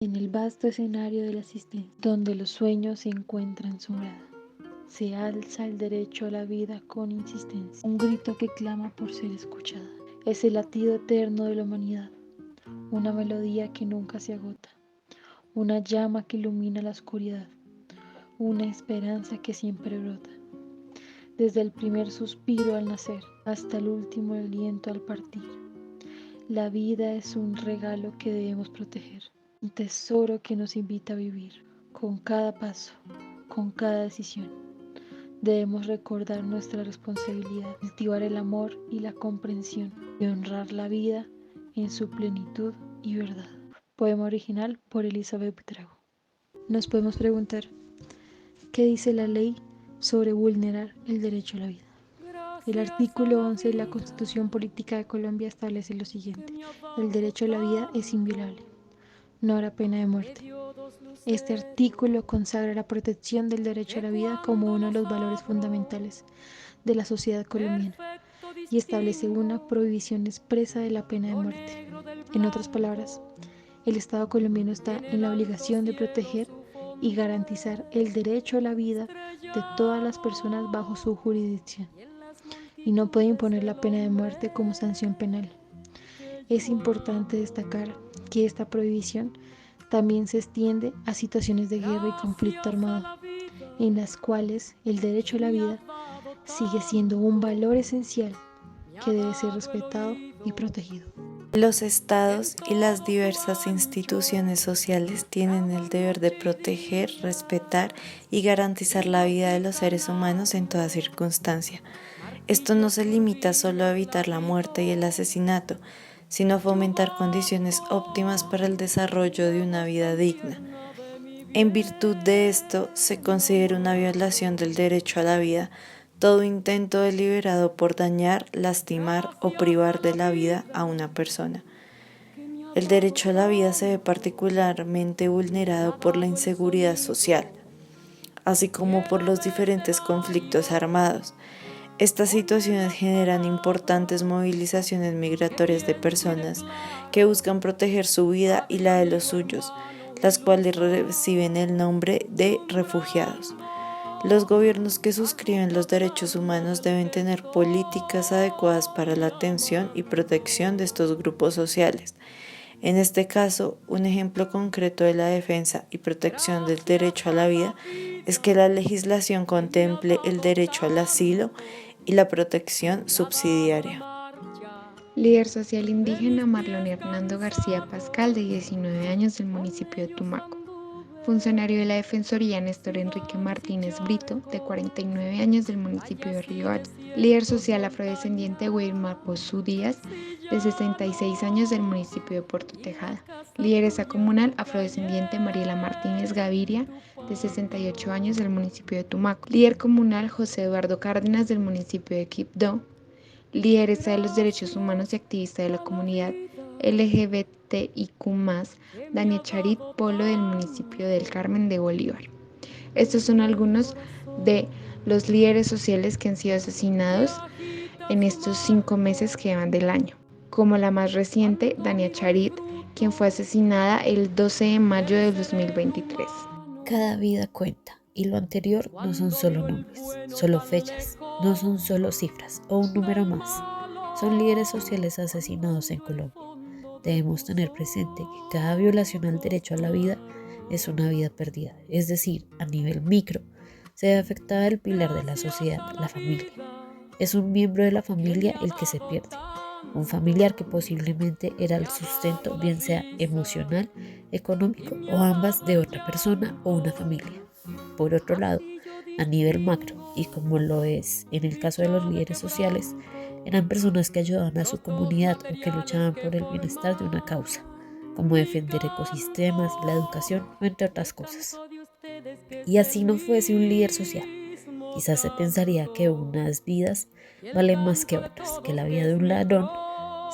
En el vasto escenario de la existencia, donde los sueños se encuentran su morada, se alza el derecho a la vida con insistencia, un grito que clama por ser escuchada. Es el latido eterno de la humanidad, una melodía que nunca se agota, una llama que ilumina la oscuridad, una esperanza que siempre brota. Desde el primer suspiro al nacer hasta el último aliento al partir, la vida es un regalo que debemos proteger, un tesoro que nos invita a vivir. Con cada paso, con cada decisión, debemos recordar nuestra responsabilidad, cultivar el amor y la comprensión y honrar la vida en su plenitud y verdad. Poema original por Elizabeth Buitrago. Nos podemos preguntar, ¿qué dice la ley sobre vulnerar el derecho a la vida? El artículo 11 de la Constitución Política de Colombia establece lo siguiente: el derecho a la vida es inviolable, no habrá pena de muerte. Este artículo consagra la protección del derecho a la vida como uno de los valores fundamentales de la sociedad colombiana y establece una prohibición expresa de la pena de muerte. En otras palabras, el Estado colombiano está en la obligación de proteger y garantizar el derecho a la vida de todas las personas bajo su jurisdicción y no puede imponer la pena de muerte como sanción penal. Es importante destacar que esta prohibición también se extiende a situaciones de guerra y conflicto armado, en las cuales el derecho a la vida sigue siendo un valor esencial que debe ser respetado y protegido. Los estados y las diversas instituciones sociales tienen el deber de proteger, respetar y garantizar la vida de los seres humanos en toda circunstancia. Esto no se limita solo a evitar la muerte y el asesinato, sino a fomentar condiciones óptimas para el desarrollo de una vida digna. En virtud de esto, se considera una violación del derecho a la vida todo intento deliberado por dañar, lastimar o privar de la vida a una persona. El derecho a la vida se ve particularmente vulnerado por la inseguridad social, así como por los diferentes conflictos armados. Estas situaciones generan importantes movilizaciones migratorias de personas que buscan proteger su vida y la de los suyos, las cuales reciben el nombre de refugiados. Los gobiernos que suscriben los derechos humanos deben tener políticas adecuadas para la atención y protección de estos grupos sociales. En este caso, un ejemplo concreto de la defensa y protección del derecho a la vida es que la legislación contemple el derecho al asilo y la protección subsidiaria. Líder social indígena Marlon Hernando García Pascal, de 19 años, del municipio de Tumaco. Funcionario de la Defensoría Néstor Enrique Martínez Brito, de 49 años, del municipio de Río Hacha. Líder social afrodescendiente Wilmar Pozú Díaz, de 66 años, del municipio de Puerto Tejada. Lideresa comunal afrodescendiente Mariela Martínez Gaviria, de 68 años, del municipio de Tumaco. Líder comunal José Eduardo Cárdenas, del municipio de Quibdó. Lideresa de los derechos humanos y activista de la comunidad LGBTIQ+, Dania Charit Polo, del municipio del Carmen de Bolívar. Estos son algunos de los líderes sociales que han sido asesinados en estos 5 meses que van del año, como la más reciente, Dania Charit, quien fue asesinada el 12 de mayo de 2023. Cada vida cuenta. Y lo anterior no son solo nombres, solo fechas, no son solo cifras o un número más. Son líderes sociales asesinados en Colombia. Debemos tener presente que cada violación al derecho a la vida es una vida perdida, es decir, a nivel micro, se ve afectada el pilar de la sociedad, la familia. Es un miembro de la familia el que se pierde. Un familiar que posiblemente era el sustento, bien sea emocional, económico o ambas, de otra persona o una familia. Por otro lado, a nivel macro, y como lo es en el caso de los líderes sociales, eran personas que ayudaban a su comunidad o que luchaban por el bienestar de una causa, como defender ecosistemas, la educación o entre otras cosas. Y así no fuese un líder social, quizás se pensaría que unas vidas valen más que otras, que la vida de un ladrón,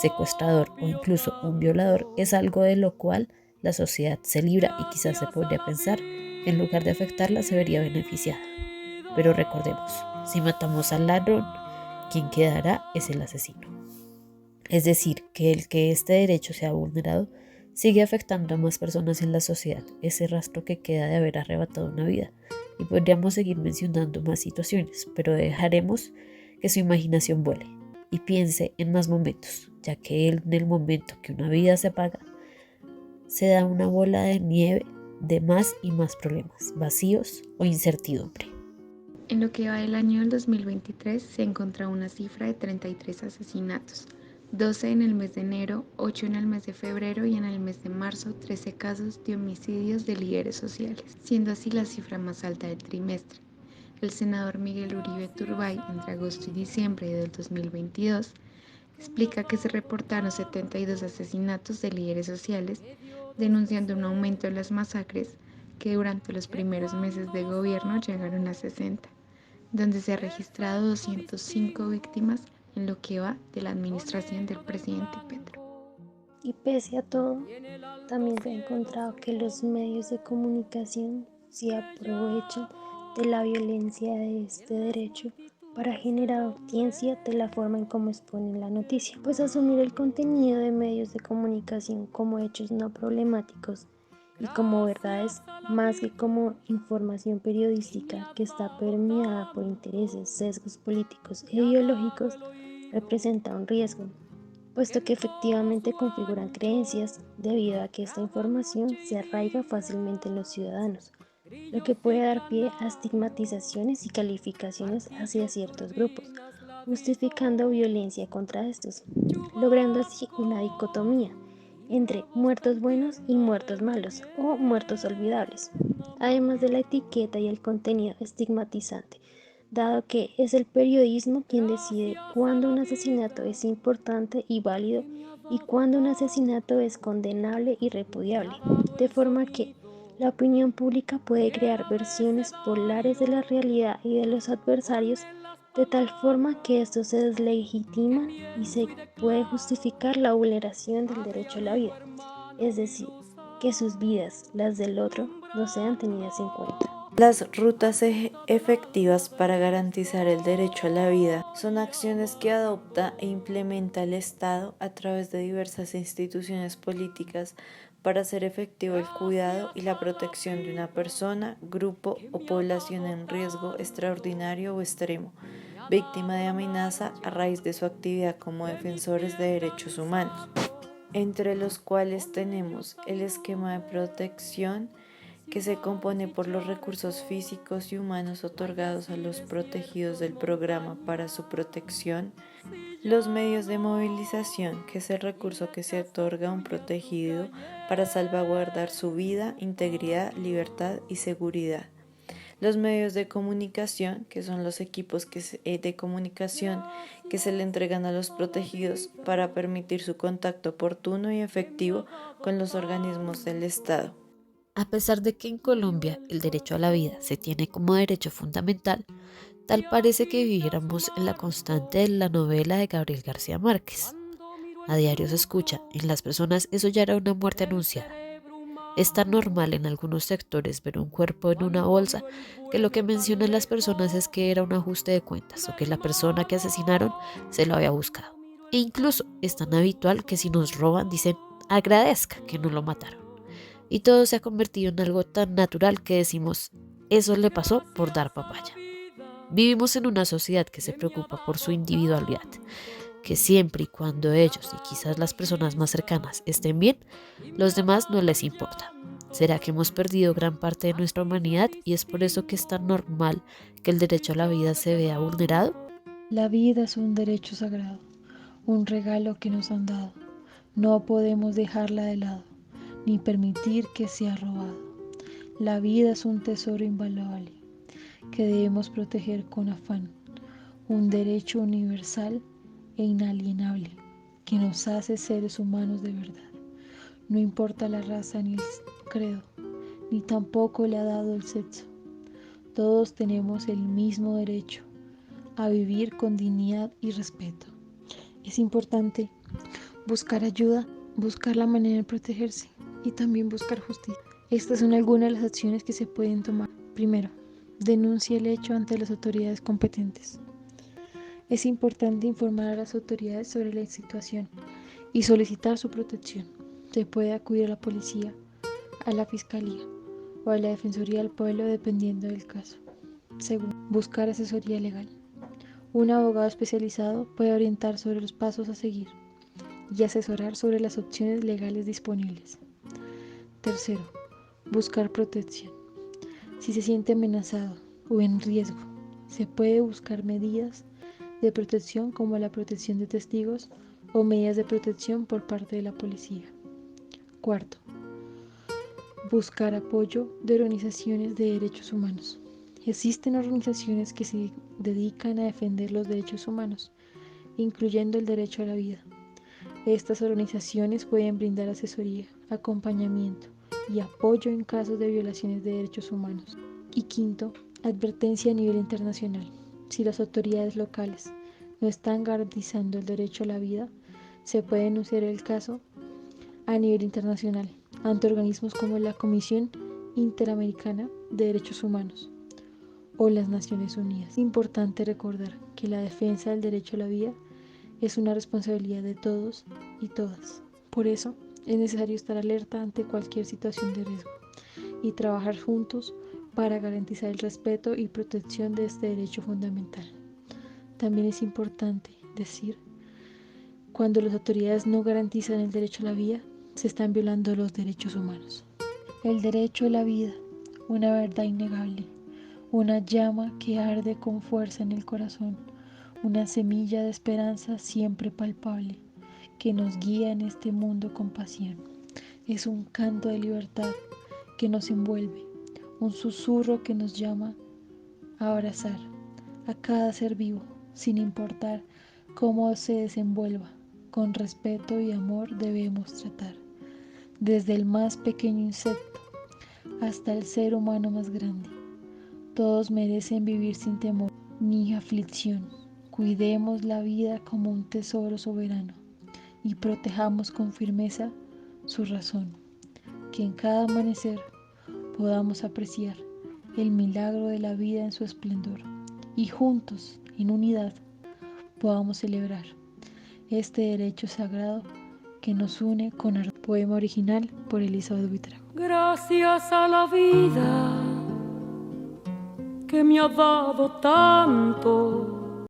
secuestrador o incluso un violador es algo de lo cual la sociedad se libra y quizás se podría pensar que en lugar de afectarla se vería beneficiada. Pero recordemos, si matamos al ladrón, quien quedará es el asesino. Es decir, que el que este derecho sea vulnerado Sigue afectando a más personas en la sociedad, ese rastro que queda de haber arrebatado una vida. Y podríamos seguir mencionando más situaciones, pero dejaremos que su imaginación vuele y piense en más momentos, ya que en el momento que una vida se apaga, se da una bola de nieve de más y más problemas, vacíos o incertidumbre. En lo que va del año del 2023 se encontró una cifra de 33 asesinatos, 12 en el mes de enero, 8 en el mes de febrero y en el mes de marzo 13 casos de homicidios de líderes sociales, siendo así la cifra más alta del trimestre. El senador Miguel Uribe Turbay, entre agosto y diciembre del 2022, explica que se reportaron 72 asesinatos de líderes sociales, denunciando un aumento en las masacres que durante los primeros meses de gobierno llegaron a 60, donde se han registrado 205 víctimas en lo que va de la administración del presidente Petro. Y pese a todo, también se ha encontrado que los medios de comunicación se aprovechan de la violencia de este derecho para generar audiencia de la forma en cómo exponen la noticia, pues asumir el contenido de medios de comunicación como hechos no problemáticos y como verdades más que como información periodística que está permeada por intereses, sesgos políticos e ideológicos, representa un riesgo, puesto que efectivamente configuran creencias debido a que esta información se arraiga fácilmente en los ciudadanos, lo que puede dar pie a estigmatizaciones y calificaciones hacia ciertos grupos, justificando violencia contra estos, logrando así una dicotomía entre muertos buenos y muertos malos o muertos olvidables, además de la etiqueta y el contenido estigmatizante, dado que es el periodismo quien decide cuándo un asesinato es importante y válido y cuándo un asesinato es condenable y repudiable, de forma que la opinión pública puede crear versiones polares de la realidad y de los adversarios, de tal forma que estos se deslegitiman y se puede justificar la vulneración del derecho a la vida, es decir, que sus vidas, las del otro, no sean tenidas en cuenta. Las rutas efectivas para garantizar el derecho a la vida son acciones que adopta e implementa el Estado a través de diversas instituciones políticas para hacer efectivo el cuidado y la protección de una persona, grupo o población en riesgo extraordinario o extremo, víctima de amenaza a raíz de su actividad como defensores de derechos humanos, entre los cuales tenemos el esquema de protección, que se compone por los recursos físicos y humanos otorgados a los protegidos del programa para su protección, los medios de movilización, que es el recurso que se otorga a un protegido para salvaguardar su vida, integridad, libertad y seguridad, los medios de comunicación, que son los equipos de comunicación que se le entregan a los protegidos para permitir su contacto oportuno y efectivo con los organismos del Estado. A pesar de que en Colombia el derecho a la vida se tiene como derecho fundamental, tal parece que viviéramos en la constante de la novela de Gabriel García Márquez. A diario se escucha, en las personas eso ya era una muerte anunciada. Es tan normal en algunos sectores ver un cuerpo en una bolsa que lo que mencionan las personas es que era un ajuste de cuentas o que la persona que asesinaron se lo había buscado. E incluso es tan habitual que si nos roban dicen agradezca que no lo mataron. Y todo se ha convertido en algo tan natural que decimos, eso le pasó por dar papaya. Vivimos en una sociedad que se preocupa por su individualidad, que siempre y cuando ellos y quizás las personas más cercanas estén bien, los demás no les importa. ¿Será que hemos perdido gran parte de nuestra humanidad y es por eso que es tan normal que el derecho a la vida se vea vulnerado? La vida es un derecho sagrado, un regalo que nos han dado. No podemos dejarla de lado, ni permitir que sea robado. La vida es un tesoro invaluable que debemos proteger con afán, un derecho universal e inalienable que nos hace seres humanos de verdad. No importa la raza ni el credo, ni tampoco le ha dado el sexo. Todos tenemos el mismo derecho a vivir con dignidad y respeto. Es importante buscar ayuda, buscar la manera de protegerse y también buscar justicia. Estas son algunas de las acciones que se pueden tomar. Primero, denuncia el hecho ante las autoridades competentes. Es importante informar a las autoridades sobre la situación y solicitar su protección. se puede acudir a la policía, a la fiscalía o a la defensoría del pueblo dependiendo del caso. Segundo, buscar asesoría legal. Un abogado especializado puede orientar sobre los pasos a seguir y asesorar sobre las opciones legales disponibles. Tercero, buscar protección. Si se siente amenazado o en riesgo, se puede buscar medidas de protección como la protección de testigos o medidas de protección por parte de la policía. Cuarto, buscar apoyo de organizaciones de derechos humanos. Existen organizaciones que se dedican a defender los derechos humanos, incluyendo el derecho a la vida. Estas organizaciones pueden brindar asesoría, acompañamiento y apoyo en casos de violaciones de derechos humanos. Y quinto, advertencia a nivel internacional. Si las autoridades locales no están garantizando el derecho a la vida, se puede denunciar el caso a nivel internacional ante organismos como la Comisión Interamericana de Derechos Humanos o las Naciones Unidas. Es importante recordar que la defensa del derecho a la vida es una responsabilidad de todos y todas. Por eso es necesario estar alerta ante cualquier situación de riesgo y trabajar juntos para garantizar el respeto y protección de este derecho fundamental. También es importante decir, cuando las autoridades no garantizan el derecho a la vida, se están violando los derechos humanos. El derecho a la vida, una verdad innegable, una llama que arde con fuerza en el corazón, una semilla de esperanza siempre palpable, que nos guía en este mundo con pasión. Es un canto de libertad que nos envuelve, un susurro que nos llama a abrazar a cada ser vivo, sin importar cómo se desenvuelva. Con respeto y amor debemos tratar, desde el más pequeño insecto hasta el ser humano más grande. Todos merecen vivir sin temor ni aflicción. Cuidemos la vida como un tesoro soberano y protejamos con firmeza su razón. Que en cada amanecer podamos apreciar el milagro de la vida en su esplendor y juntos, en unidad, podamos celebrar este derecho sagrado que nos une con el poema original por Elizabeth Buitrago. Gracias a la vida que me ha dado tanto,